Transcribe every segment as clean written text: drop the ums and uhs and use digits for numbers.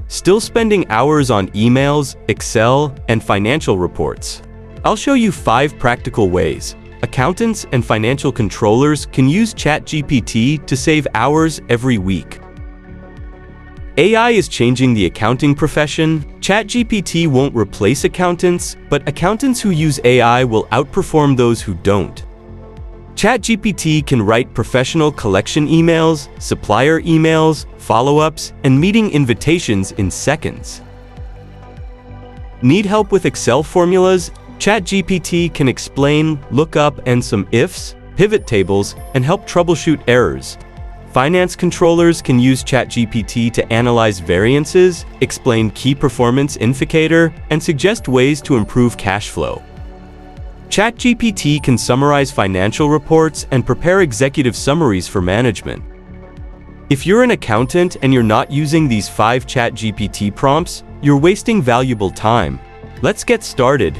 Still spending hours on emails, Excel, and financial reports? I'll show you 5 practical ways accountants and financial controllers can use ChatGPT to save hours every week. AI is changing the accounting profession. ChatGPT won't replace accountants, but accountants who use AI will outperform those who don't. ChatGPT can write professional collection emails, supplier emails, follow-ups, and meeting invitations in seconds. Need help with Excel formulas? ChatGPT can explain, look up, and some ifs, pivot tables, and help troubleshoot errors. Finance controllers can use ChatGPT to analyze variances, explain key performance indicator, and suggest ways to improve cash flow. ChatGPT can summarize financial reports and prepare executive summaries for management. If you're an accountant and you're not using these 5 ChatGPT prompts, you're wasting valuable time. Let's get started.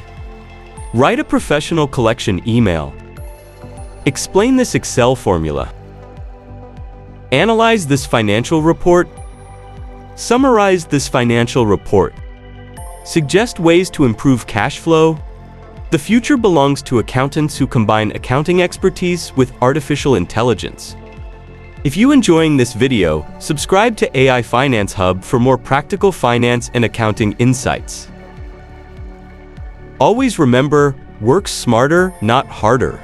Write a professional collection email. Explain this Excel formula. Analyze this financial report. Summarize this financial report. Suggest ways to improve cash flow. The future belongs to accountants who combine accounting expertise with artificial intelligence. If you're enjoying this video, subscribe to AI Finance Hub for more practical finance and accounting insights. Always remember, work smarter, not harder.